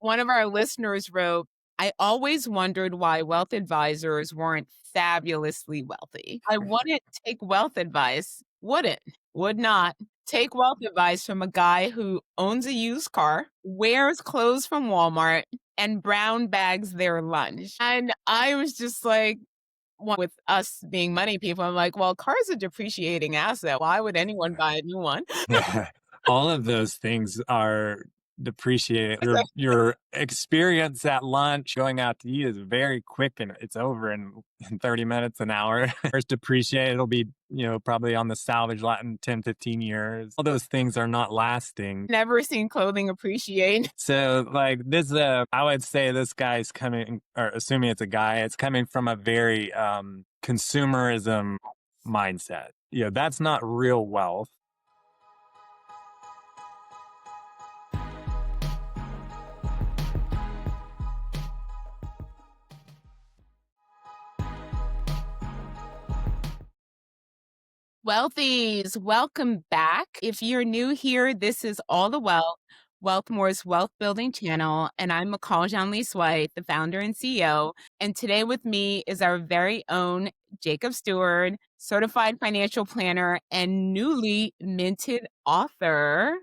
One of our listeners wrote, I always wondered why wealth advisors weren't fabulously wealthy. I wouldn't take wealth advice, would not take wealth advice from a guy who owns a used car, wears clothes from Walmart, and brown bags their lunch. And I was just like, with us being money people, I'm like, well, cars are a depreciating asset. Why would anyone buy a new one? Yeah. All of those things are depreciated. Your experience at lunch going out to eat is very quick and it's over in 30 minutes, an hour. It's depreciated. It'll be, probably on the salvage lot in 10, 15 years. All those things are not lasting. Never seen clothing appreciate. So like this, I would say this guy's coming, or assuming it's a guy, it's coming from a very consumerism mindset. That's not real wealth. Wealthies, welcome back. If you're new here, this is All the Wealth, Wealthmore's wealth building channel, and I'm Mical Jeanlys-White, the founder and CEO. And today with me is our very own Jacob Stewart, certified financial planner and newly minted author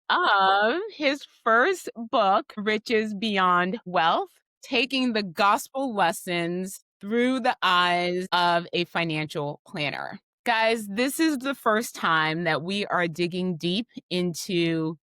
of his first book, Riches Beyond Wealth, taking the gospel lessons through the eyes of a financial planner. Guys, this is the first time that we are digging deep into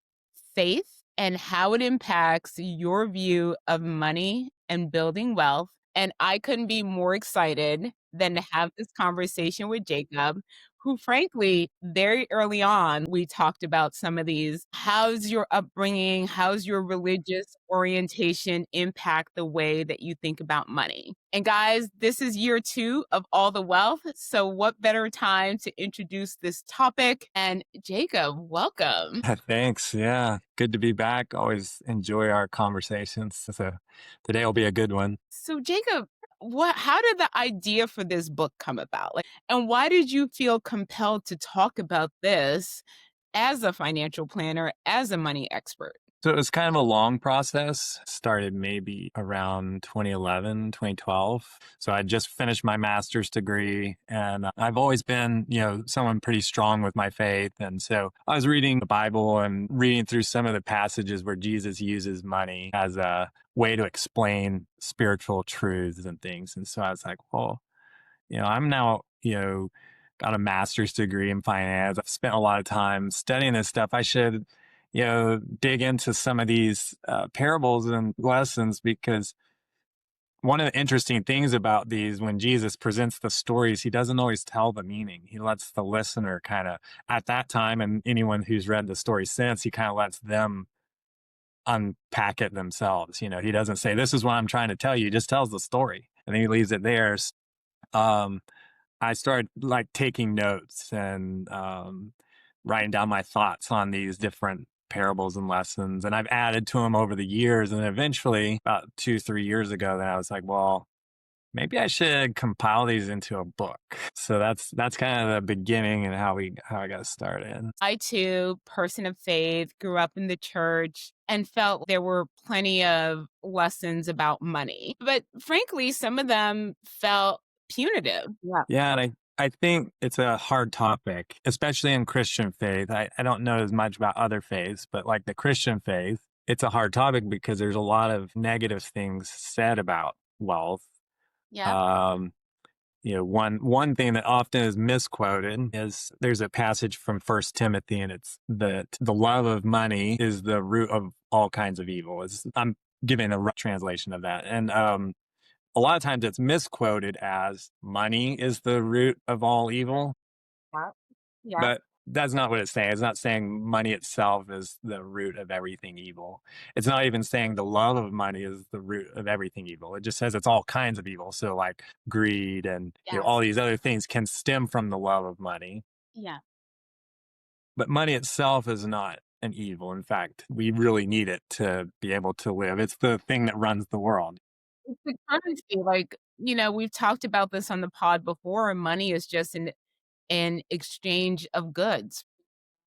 faith and how it impacts your view of money and building wealth. And I couldn't be more excited than to have this conversation with Jacob, who, frankly, very early on, we talked about some of these. How's your upbringing? How's your religious orientation impact the way that you think about money? And guys, this is year 2 of All the Wealth. So what better time to introduce this topic? And Jacob, welcome. Thanks. Yeah. Good to be back. Always enjoy our conversations. So today will be a good one. So Jacob, how did the idea for this book come about? And why did you feel compelled to talk about this as a financial planner, as a money expert? So it was kind of a long process. Started maybe around 2011, 2012. So I just finished my master's degree and I've always been, someone pretty strong with my faith. And so I was reading the Bible and reading through some of the passages where Jesus uses money as a way to explain spiritual truths and things. And so I was like, well, I'm now, got a master's degree in finance. I've spent a lot of time studying this stuff. I should dig into some of these parables and lessons, because one of the interesting things about these, when Jesus presents the stories, he doesn't always tell the meaning. He lets the listener kind of, at that time, and anyone who's read the story since, he kind of lets them unpack it themselves. He doesn't say, this is what I'm trying to tell you. He just tells the story and then he leaves it there. I started taking notes and writing down my thoughts on these different parables and lessons. And I've added to them over the years. And eventually, about 2-3 years ago, then I was like, well, maybe I should compile these into a book. So that's kind of the beginning and how I got started. I too, person of faith, grew up in the church and felt there were plenty of lessons about money. But frankly, some of them felt punitive. Yeah, and I think it's a hard topic, especially in Christian faith. I don't know as much about other faiths, but like the Christian faith, it's a hard topic because there's a lot of negative things said about wealth. Yeah. One thing that often is misquoted is there's a passage from 1 Timothy, and it's that the love of money is the root of all kinds of evil. I'm giving a rough translation of that. And a lot of times it's misquoted as money is the root of all evil, Yeah. Yeah. but that's not what it's saying. It's not saying money itself is the root of everything evil. It's not even saying the love of money is the root of everything evil. It just says it's all kinds of evil. So like greed and all these other things can stem from the love of money. Yeah. But money itself is not an evil. In fact, we really need it to be able to live. It's the thing that runs the world. It's the currency. We've talked about this on the pod before. Money is just an exchange of goods.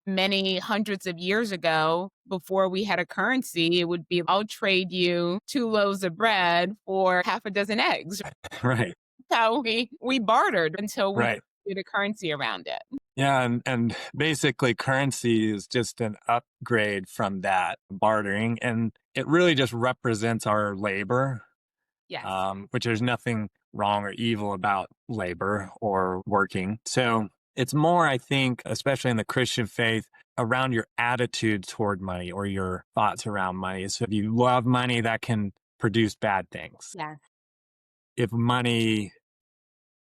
many hundreds of years ago, before we had a currency, it would be, I'll trade you 2 loaves of bread for half a dozen eggs. Right. How we bartered until we Right. did a currency around it. Yeah, and basically currency is just an upgrade from that bartering, and it really just represents our labor, Yes. which there's nothing wrong or evil about labor or working. So it's more, I think, especially in the Christian faith, around your attitude toward money or your thoughts around money. So if you love money, that can produce bad things. Yes. If money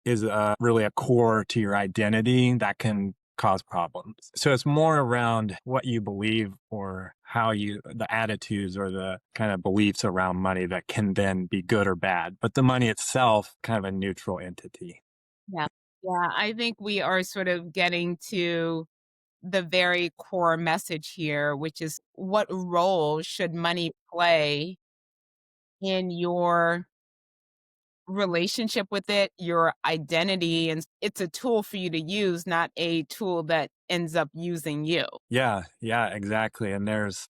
is really a core to your identity, that can cause problems. So it's more around what you believe or how you, the attitudes or the kind of beliefs around money that can then be good or bad. But the money itself, kind of a neutral entity. Yeah. Yeah. I think we are sort of getting to the very core message here, which is what role should money play in your relationship with it, your identity, and it's a tool for you to use, not a tool that ends up using you. Yeah, yeah, exactly. And there's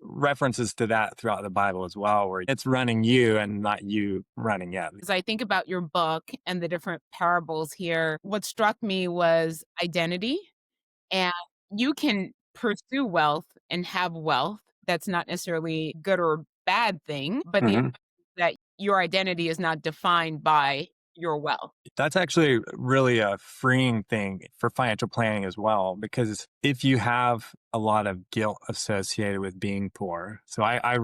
references to that throughout the Bible as well, where it's running you and not you running it. As I think about your book and the different parables here, what struck me was identity. And you can pursue wealth and have wealth. That's not necessarily good or bad thing, but the Mhm. that your identity is not defined by your wealth. That's actually really a freeing thing for financial planning as well, because if you have a lot of guilt associated with being poor, so I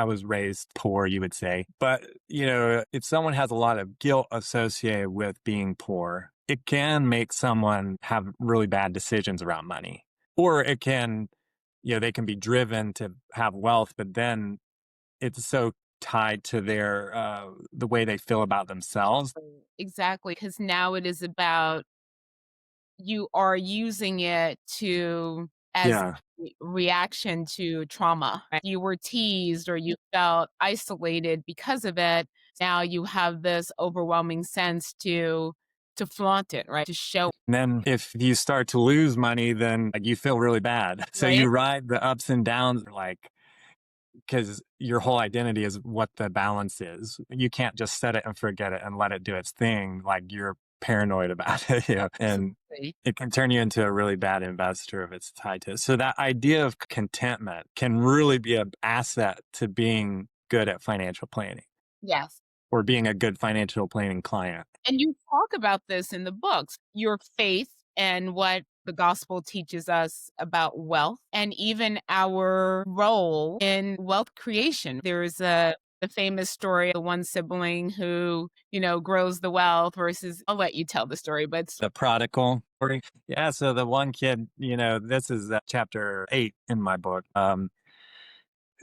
was raised poor, you would say, but if someone has a lot of guilt associated with being poor, it can make someone have really bad decisions around money, or it can, they can be driven to have wealth, but then it's so tied to their the way they feel about themselves. Exactly, because now it is about you are using it to as Yeah. reaction to trauma. Right? You were teased or you felt isolated because of it. Now you have this overwhelming sense to flaunt it, right? To show And then if you start to lose money, then like you feel really bad. So right. you ride the ups and downs, like, because your whole identity is what the balance is. You can't just set it and forget it and let it do its thing. Like you're paranoid about it, and Absolutely. it can turn you into a really bad investor if it's tied to it. So that idea of contentment can really be an asset to being good at financial planning Yes. or being a good financial planning client. And you talk about this in the books, your faith and what the gospel teaches us about wealth and even our role in wealth creation. There's the famous story of one sibling who, grows the wealth versus I'll let you tell the story, but The prodigal story. Yeah. So the one kid, this is chapter 8 in my book.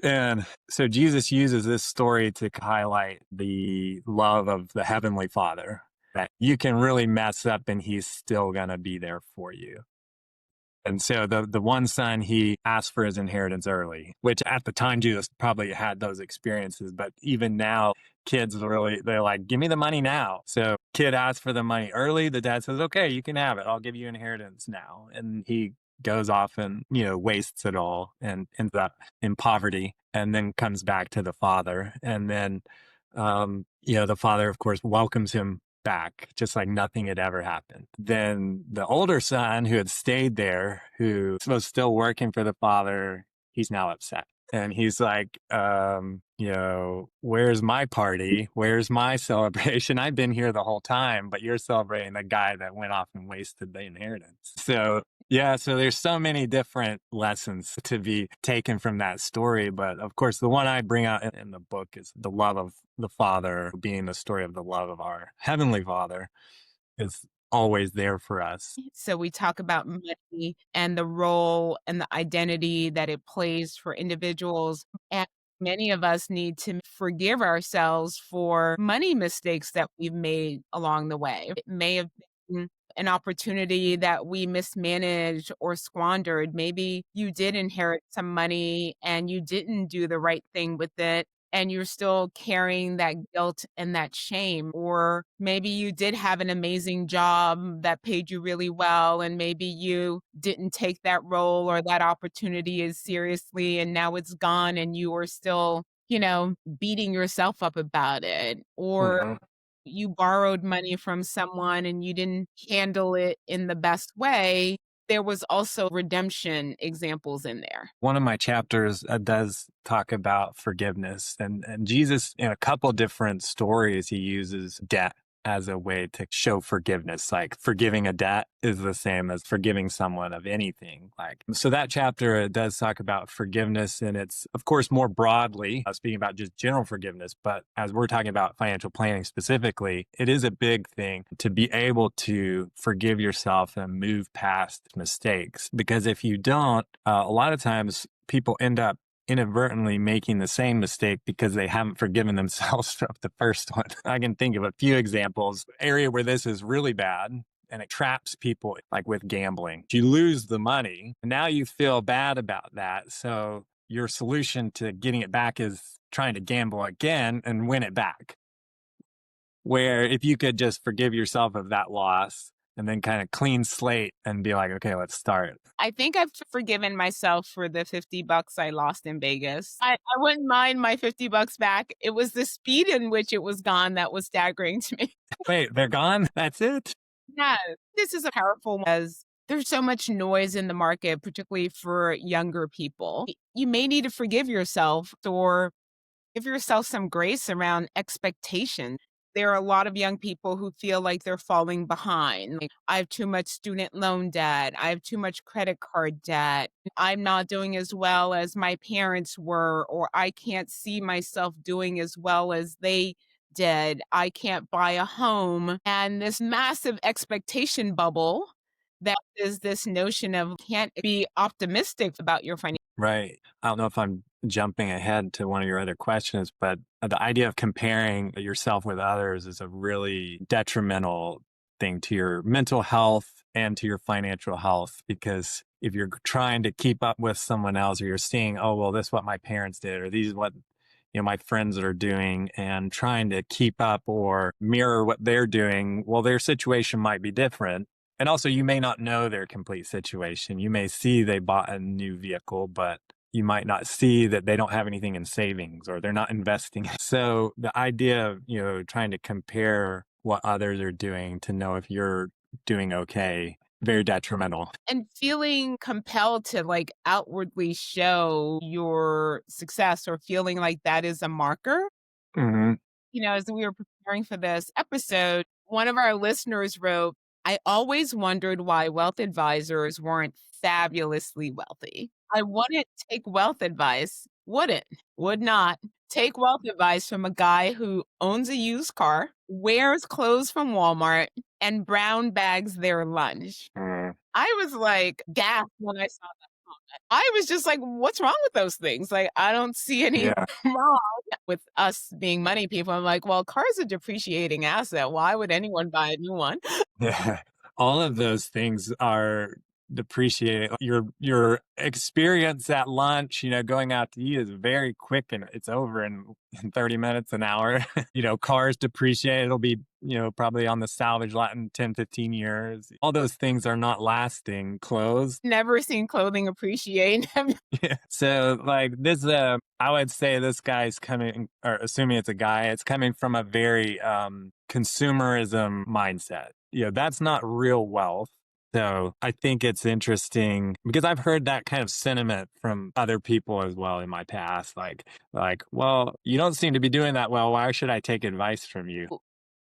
And so Jesus uses this story to highlight the love of the Heavenly Father, that you can really mess up and he's still going to be there for you. And so the one son, he asked for his inheritance early, which at the time Jesus probably had those experiences. But even now, kids really, they're like, give me the money now. So kid asks for the money early. The dad says, okay, you can have it. I'll give you inheritance now. And he goes off and, wastes it all and ends up in poverty and then comes back to the father. And then, the father, of course, welcomes him back, just like nothing had ever happened. Then the older son who had stayed there, who was still working for the father, he's now upset. And he's like, where's my party? Where's my celebration? I've been here the whole time, but you're celebrating the guy that went off and wasted the inheritance. So, yeah, so there's so many different lessons to be taken from that story. But of course, the one I bring out in the book is the love of the Father, being the story of the love of our Heavenly Father is always there for us. so we talk about money and the role and the identity that it plays for individuals. And many of us need to forgive ourselves for money mistakes that we've made along the way. It may have been an opportunity that we mismanaged or squandered. Maybe you did inherit some money and you didn't do the right thing with it. and you're still carrying that guilt and that shame. Or maybe you did have an amazing job that paid you really well, and maybe you didn't take that role or that opportunity as seriously, and now it's gone, and you are still, beating yourself up about it. Or Mhm. you borrowed money from someone and you didn't handle it in the best way. There was also redemption examples in there. One of my chapters does talk about forgiveness, and Jesus, in a couple different stories, he uses debt as a way to show forgiveness. Like forgiving a debt is the same as forgiving someone of anything. Like, so that chapter does talk about forgiveness, and it's, of course, more broadly speaking about just general forgiveness. But as we're talking about financial planning specifically, it is a big thing to be able to forgive yourself and move past mistakes. Because if you don't, a lot of times people end up inadvertently making the same mistake because they haven't forgiven themselves from the first one. I can think of a few examples. Area where this is really bad and it traps people, like with gambling. You lose the money, and now you feel bad about that. So your solution to getting it back is trying to gamble again and win it back. Where if you could just forgive yourself of that loss and then kind of clean slate and be like, okay, let's start. I think I've forgiven myself for the $50 I lost in Vegas. I wouldn't mind my $50 back. It was the speed in which it was gone that was staggering to me. Wait, they're gone? That's it? Yeah, this is a powerful one as there's so much noise in the market, particularly for younger people. You may need to forgive yourself or give yourself some grace around expectation. There are a lot of young people who feel like they're falling behind. Like, I have too much student loan debt. I have too much credit card debt. I'm not doing as well as my parents were, or I can't see myself doing as well as they did. I can't buy a home. And this massive expectation bubble that is this notion of can't be optimistic about your finances. Right. I don't know if I'm jumping ahead to one of your other questions, but the idea of comparing yourself with others is a really detrimental thing to your mental health and to your financial health. Because if you're trying to keep up with someone else, or you're seeing, oh, well, this is what my parents did, or these is what my friends are doing, and trying to keep up or mirror what they're doing, well, their situation might be different. And also, you may not know their complete situation. You may see they bought a new vehicle, but you might not see that they don't have anything in savings or they're not investing. So the idea of, trying to compare what others are doing to know if you're doing okay, very detrimental. And feeling compelled to like outwardly show your success or feeling like that is a marker. Hmm. As we were preparing for this episode, one of our listeners wrote, I always wondered why wealth advisors weren't fabulously wealthy. I wouldn't take wealth advice, would not take wealth advice from a guy who owns a used car, wears clothes from Walmart, and brown bags their lunch. I was like gasped when I saw that comment. I was just like, what's wrong with those things? Like, I don't see any Yeah. wrong with us being money people. I'm like, well, car's a depreciating asset. Why would anyone buy a new one? Yeah. All of those things are depreciated. Your experience at lunch, going out to eat is very quick and it's over in 30 minutes, an hour. Cars depreciate. It'll be, probably on the salvage lot in 10, 15 years. All those things are not lasting. Clothes. Never seen clothing appreciate. Yeah. So like this, I would say this guy's coming, or assuming it's a guy, it's coming from a very consumerism mindset. That's not real wealth. So I think it's interesting because I've heard that kind of sentiment from other people as well in my past. Well, you don't seem to be doing that well. Why should I take advice from you?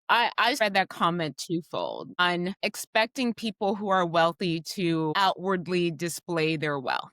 I read that comment twofold on expecting people who are wealthy to outwardly display their wealth.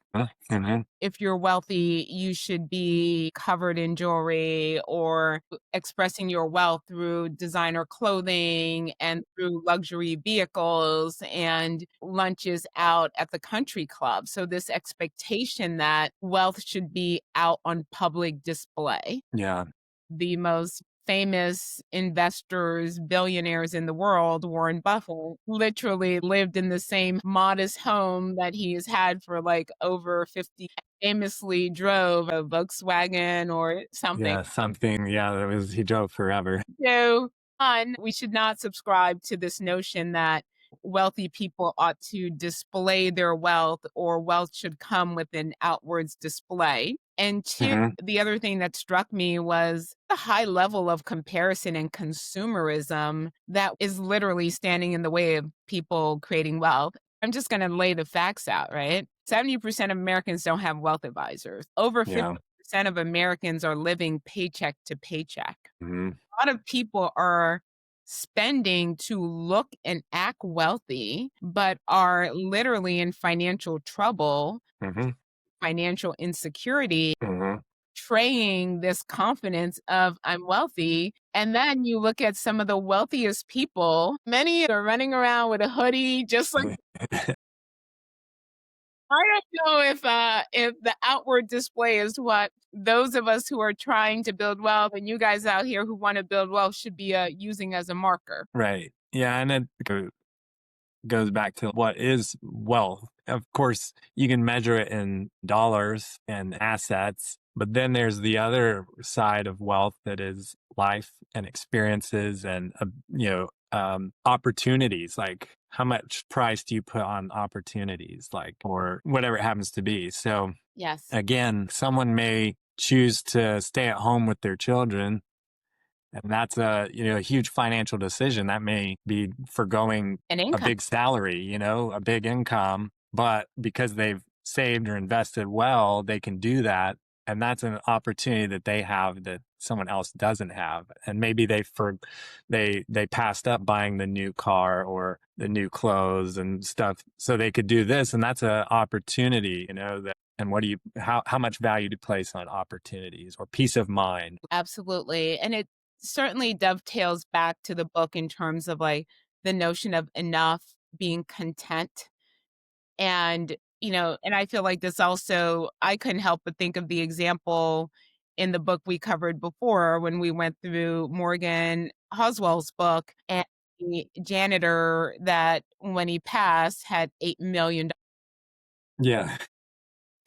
Mhm. If you're wealthy, you should be covered in jewelry or expressing your wealth through designer clothing and through luxury vehicles and lunches out at the country club. So, this expectation that wealth should be out on public display. Yeah. The most famous investors, billionaires in the world, Warren Buffett, literally lived in the same modest home that he has had for like over 50 famously drove a Volkswagen or something. Yeah, something. Yeah, that was he drove forever. So, one, we should not subscribe to this notion that wealthy people ought to display their wealth or wealth should come with an outwards display. And two, Hmm. the other thing that struck me was the high level of comparison and consumerism that is literally standing in the way of people creating wealth. I'm just going to lay the facts out, right? 70% of Americans don't have wealth advisors. Over Yeah. 50% of Americans are living paycheck to paycheck. Hmm. A lot of people are spending to look and act wealthy, but are literally in financial trouble, Hmm. financial insecurity, Hmm. betraying this confidence of I'm wealthy. And then you look at some of the wealthiest people, many are running around with a hoodie, just like I don't know if the outward display is what those of us who are trying to build wealth and you guys out here who want to build wealth should be using as a marker. Right. Yeah, and it goes back to what is wealth. Of course, you can measure it in dollars and assets, but then there's the other side of wealth that is life and experiences and opportunities. Like how much price do you put on opportunities, like or whatever it happens to be. So Yes. again, someone may choose to stay at home with their children, and that's a huge financial decision. That may be forgoing An a income. big salary, a big income, but because they've saved or invested well, they can do that. And that's an opportunity that they have that someone else doesn't have. And maybe they passed up buying the new car or the new clothes and stuff so they could do this. And that's an opportunity, that and how much value to place on opportunities or peace of mind. Absolutely. And it certainly dovetails back to the book in terms of like the notion of enough, being content. And, and I feel like this also, I couldn't help but think of the example in the book we covered before when we went through Morgan Hoswell's book and the janitor that when he passed had $8 million Yeah.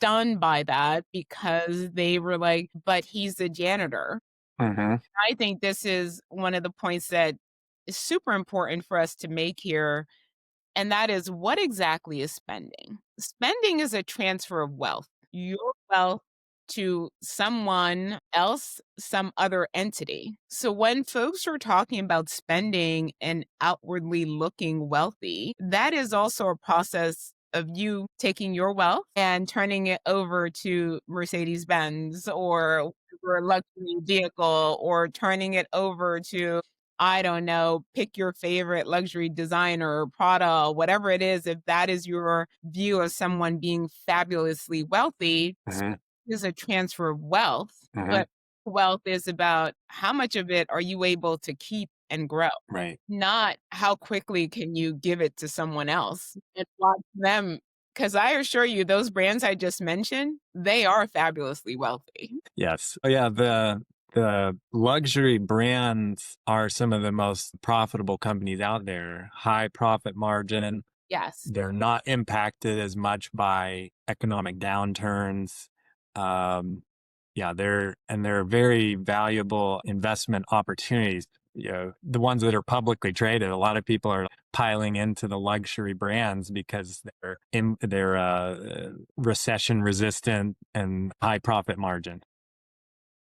done by that because they were like, but he's a janitor. Hmm. I think this is one of the points that is super important for us to make here. And that is what exactly is spending? Spending is a transfer of wealth, your wealth to someone else, some other entity. So when folks are talking about spending and outwardly looking wealthy, that is also a process of you taking your wealth and turning it over to Mercedes Benz or a luxury vehicle or turning it over to I don't know, pick your favorite luxury designer, Prada, whatever it is, if that is your view of someone being fabulously wealthy, Hmm. is a transfer of wealth, Hmm. but wealth is about how much of it are you able to keep and grow, Right. not how quickly can you give it to someone else and watch them. Because I assure you, those brands I just mentioned, they are fabulously wealthy. Yes. Oh, yeah. The luxury brands are some of the most profitable companies out there. High profit margin. Yes. They're not impacted as much by economic downturns. Um, yeah, they're very valuable investment opportunities. The ones that are publicly traded, a lot of people are piling into the luxury brands because they're recession resistant and high profit margin.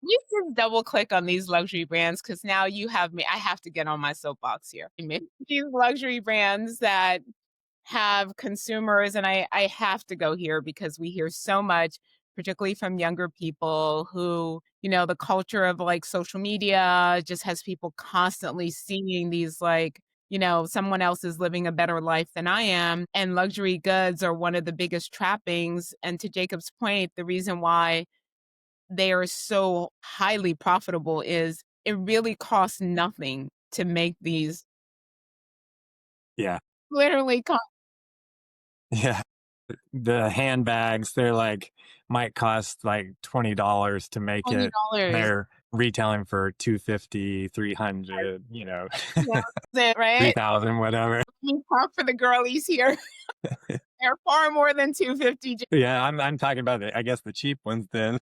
You can double click on these luxury brands because now you have me. I have to get on my soapbox here. These luxury brands that have consumers, and I have to go here because we hear so much, particularly from younger people who, the culture of like social media just has people constantly seeing these like, someone else is living a better life than I am. And luxury goods are one of the biggest trappings. And to Jacob's point, the reason why they are so highly profitable is it really costs nothing to make these Yeah. literally cost Yeah. The handbags, they're like might cost like $20 to make it. $20. They're retailing for 250, 300, Yeah, that's it, right? 3,000, whatever. You talk for the girlies here. They're far more than 250. Yeah, I'm talking about I guess the cheap ones then.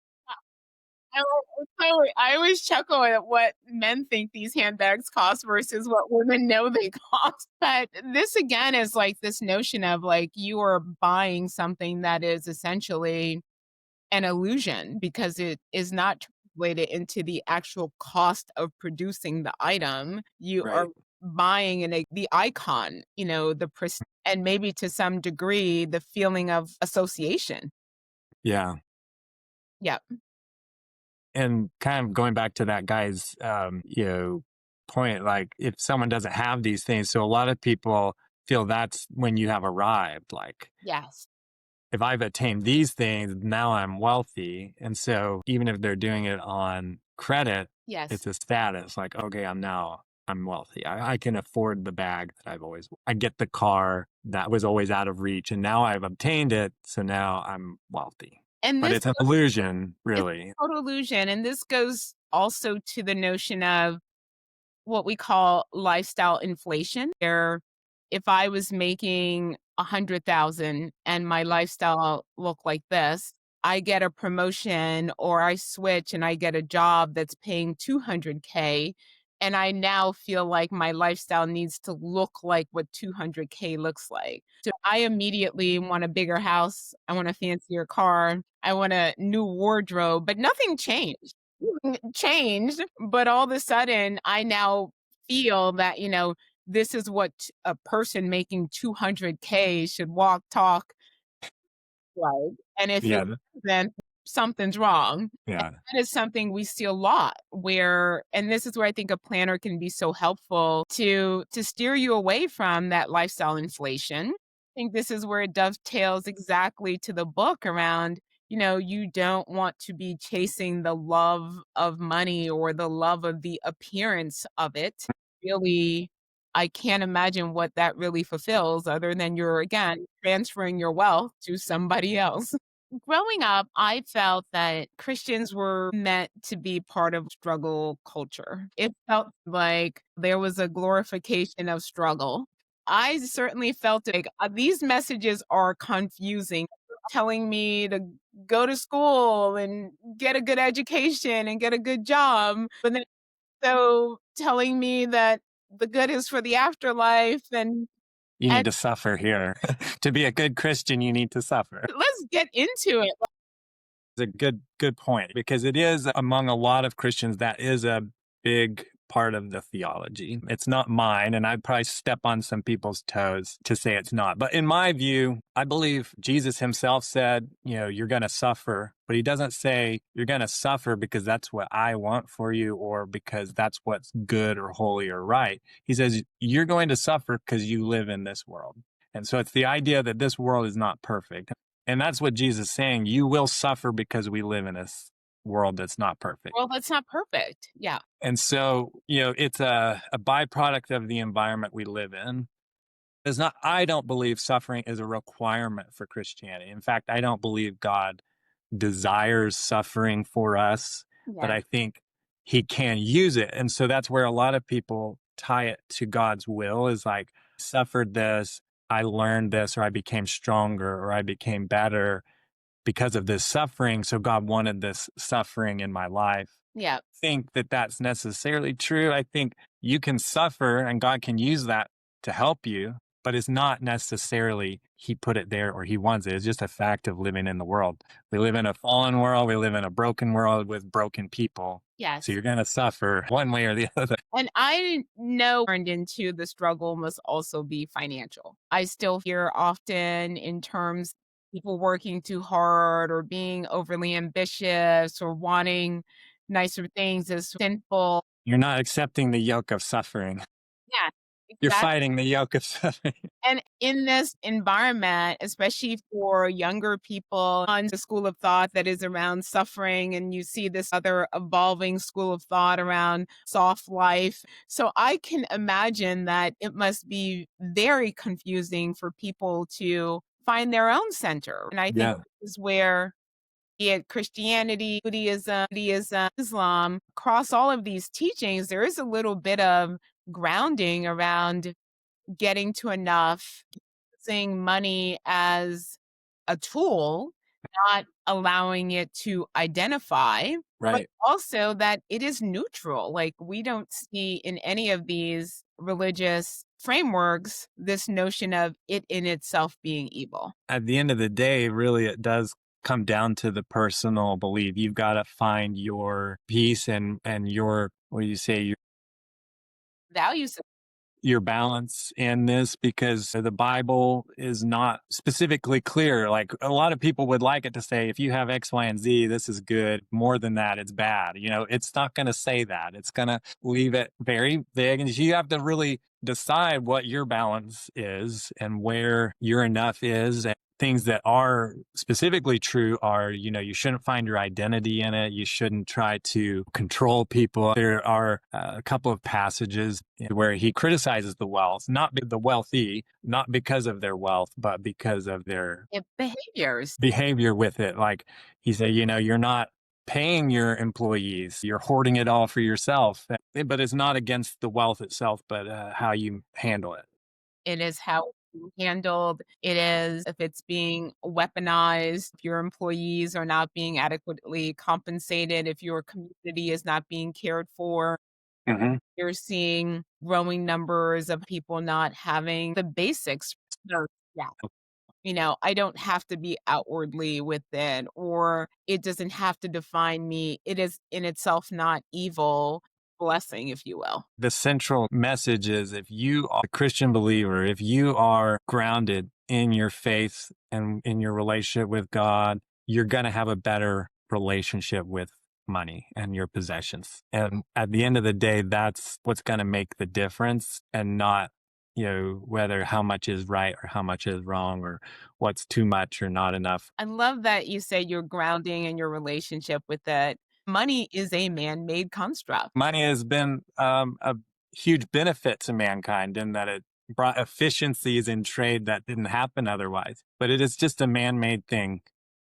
I always chuckle at what men think these handbags cost versus what women know they cost. But this again is like this notion of like you are buying something that is essentially an illusion because it is not translated into the actual cost of producing the item. You are Right. buying the icon, and maybe to some degree the feeling of association. Yeah. Yeah. And kind of going back to that guy's, point, like if someone doesn't have these things, so a lot of people feel that's when you have arrived. Like Yes. if I've attained these things, now I'm wealthy. And so even if they're doing it on credit, Yes. it's a status like, okay, I'm wealthy. I can afford the bag that I get the car that was always out of reach. And now I've obtained it. So now I'm wealthy. And But this it's an illusion, It's really. a total illusion, and this goes also to the notion of what we call lifestyle inflation, where if I was making 100,000 and my lifestyle looked like this, I get a promotion or I switch and I get a job that's paying 200K, and I now feel like my lifestyle needs to look like what 200K looks like. So I immediately want a bigger house, I want a fancier car, I want a new wardrobe, but nothing changed. Changed, but all of a sudden, I now feel that, this is what a person making 200K should walk, talk like, and if it Yeah. then something's wrong. And Yeah. that is something we see a lot where and this is where I think a planner can be so helpful to steer you away from that lifestyle inflation. I think this is where it dovetails exactly to the book around, you don't want to be chasing the love of money or the love of the appearance of it. Really, I can't imagine what that really fulfills other than you're, again, transferring your wealth to somebody else. Growing up, I felt that Christians were meant to be part of struggle culture. It felt like there was a glorification of struggle. I certainly felt like these messages are confusing, telling me to go to school and get a good education and get a good job. But then so telling me that the good is for the afterlife You and need to suffer here. To be a good Christian, you need to suffer. let's get into it. It's a good point because it is among a lot of Christians that is a big part of the theology. It's not mine, and I'd probably step on some people's toes to say it's not. But in my view, I believe Jesus himself said, you're going to suffer, but he doesn't say you're going to suffer because that's what I want for you or because that's what's good or holy or right. He says you're going to suffer because you live in this world. And so it's the idea that this world is not perfect. And that's what Jesus is saying. You will suffer because we live in this world that's not perfect. Well, that's not perfect. Yeah. And so, it's a byproduct of the environment we live in. I don't believe suffering is a requirement for Christianity. In fact, I don't believe God desires suffering for us, but Yeah. I think he can use it. And so that's where a lot of people tie it to God's will is like, suffered this, I learned this, or I became stronger, or I became better because of this suffering. So God wanted this suffering in my life. Yeah. Think that that's necessarily true. I think you can suffer and God can use that to help you, but it's not necessarily he put it there or he wants it. It's just a fact of living in the world. We live in a fallen world. We live in a broken world with broken people. So Yes. you're going to suffer one way or the other. And I know turned into the struggle must also be financial. I still hear often in terms people working too hard or being overly ambitious or wanting nicer things as sinful. You're not accepting the yoke of suffering. Yeah, You're exactly. fighting the yoke of suffering. And in this environment, especially for younger people on the school of thought that is around suffering, and you see this other evolving school of thought around soft life. So I can imagine that it must be very confusing for people to find their own center. And I think Yeah. this is where be it Christianity, Buddhism, Islam, across all of these teachings, there is a little bit of grounding around getting to enough, using money as a tool, not allowing it to identify, but Right. also that it is neutral. Like, we don't see in any of these religious frameworks this notion of it in itself being evil. At the end of the day, really, it does come down to the personal belief. You've got to find your peace and your, what do you say, Values. your balance in this, because the Bible is not specifically clear. Like, a lot of people would like it to say, if you have X, Y, and Z, this is good. More than that, it's bad. It's not going to say that. It's going to leave it very vague. And you have to really decide what your balance is and where your enough is. And things that are specifically true are, you shouldn't find your identity in it. You shouldn't try to control people. There are a couple of passages where he criticizes the wealth, not the wealthy, not because of their wealth, but because of their Behaviors. behavior with it. Like, he said, you're not paying your employees, you're hoarding it all for yourself. But it's not against the wealth itself, but how you handle it. It is how it's being handled. It is if it's being weaponized, if your employees are not being adequately compensated, if your community is not being cared for. Mhm. You're seeing growing numbers of people not having the basics. So, yeah. I don't have to be outwardly with it, or it doesn't have to define me. It is in itself not evil, blessing, if you will. The central message is, if you are a Christian believer, if you are grounded in your faith and in your relationship with God, you're going to have a better relationship with money and your possessions. And at the end of the day, that's what's going to make the difference, and not, whether how much is right or how much is wrong, or what's too much or not enough. I love that you say you're grounding in your relationship with it. Money is a man-made construct. Money has been a huge benefit to mankind in that it brought efficiencies in trade that didn't happen otherwise. But it is just a man-made thing.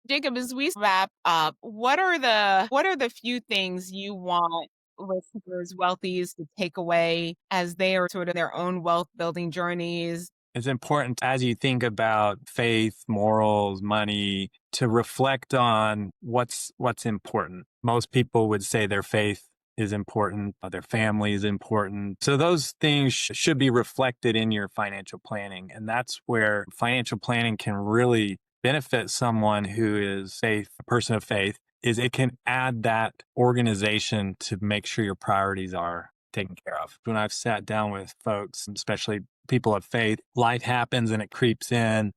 Jacob, as we wrap up, what are the few things you want listeners, wealthies to take away as they are sort of their own wealth building journeys? It's important, as you think about faith, morals, money, to reflect on what's important. Most people would say their faith is important, their family is important. So those things should be reflected in your financial planning. And that's where financial planning can really benefit someone who is a person of faith, is it can add that organization to make sure your priorities are taken care of. When I've sat down with folks, especially people of faith, life happens and it creeps in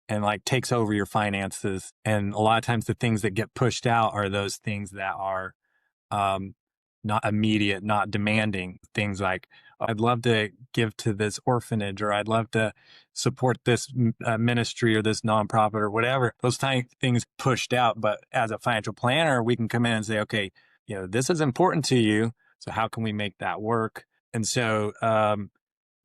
and like takes over your finances. And a lot of times the things that get pushed out are those things that are um, not immediate, not demanding. Things like, I'd love to give to this orphanage, or I'd love to support this ministry or this nonprofit or whatever. Those type things pushed out. But as a financial planner, we can come in and say, okay, this is important to you. So how can we make that work? And so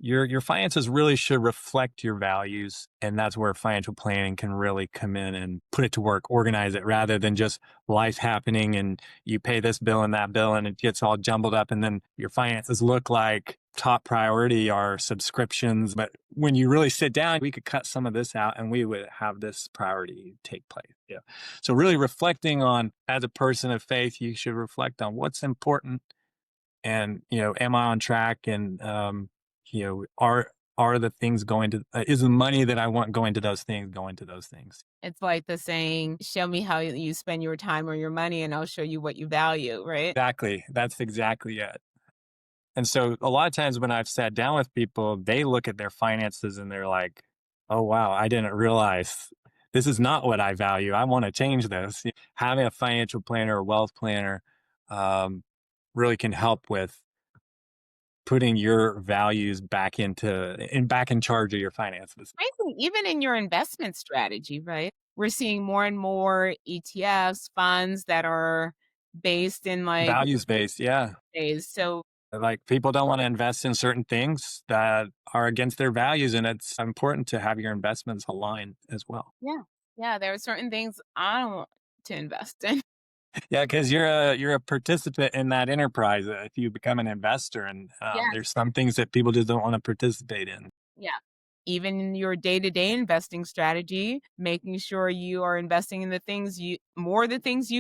your finances really should reflect your values, and that's where financial planning can really come in and put it to work, organize it, rather than just life happening and you pay this bill and that bill and it gets all jumbled up, and then your finances look like top priority are subscriptions. But when you really sit down, we could cut some of this out and we would have this priority take place. Yeah. So really reflecting on, as a person of faith, you should reflect on what's important, and am I on track? And are the things going to is the money that I want going to those things going to those things? It's like the saying, show me how you spend your time or your money, and I'll show you what you value, right? Exactly, that's exactly it. And so a lot of times when I've sat down with people, they look at their finances and they're like, oh wow, I didn't realize this is not what I value. I want to change this. Having a financial planner or wealth planner um, really can help with putting your values back in charge of your finances. Frankly, even in your investment strategy, right? We're seeing more and more ETFs, funds that are based in like Values based, yeah. days. So Like, people don't want to invest in certain things that are against their values, and it's important to have your investments aligned as well. yeah. Yeah, there are certain things I don't to invest in. Yeah, because you're a participant in that enterprise. If you become an investor, and Yes. there's some things that people just don't want to participate in. Yeah. Even in your day-to-day investing strategy, making sure you are investing in the things you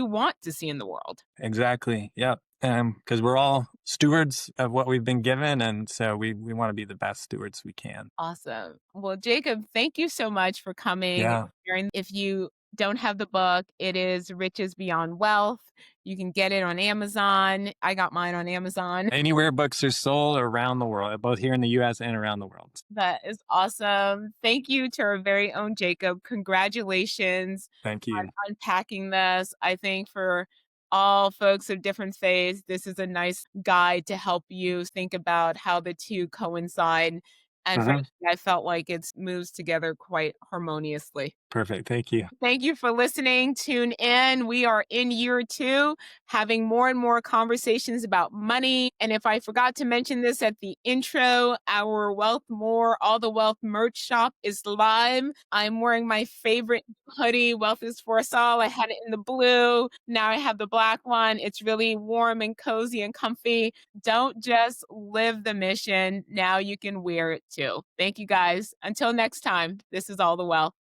want to see in the world. Exactly. Yeah. Because we're all stewards of what we've been given, and so we want to be the best stewards we can. Awesome. Well, Jacob, thank you so much for coming and Yeah. sharing. If you don't have the book, it is Riches Beyond Wealth. You can get it on Amazon. I got mine on Amazon. Anywhere books are sold around the world, both here in the U.S. and around the world. That is awesome. Thank you to our very own Jacob. Congratulations Thank on you. unpacking this. I think for all folks of different faiths, this is a nice guide to help you think about how the two coincide. And Hmm. frankly, I felt like it moves together quite harmoniously. Perfect. Thank you. Thank you for listening. Tune in. We are in year 2, having more and more conversations about money. And if I forgot to mention this at the intro, our Wealth More, All the Wealth merch shop is live. I'm wearing my favorite hoodie, Wealth is for us all. I had it in the blue. Now I have the black one. It's really warm and cozy and comfy. Don't just live the mission. Now you can wear it too. Thank you guys. Until next time, this is All the Wealth.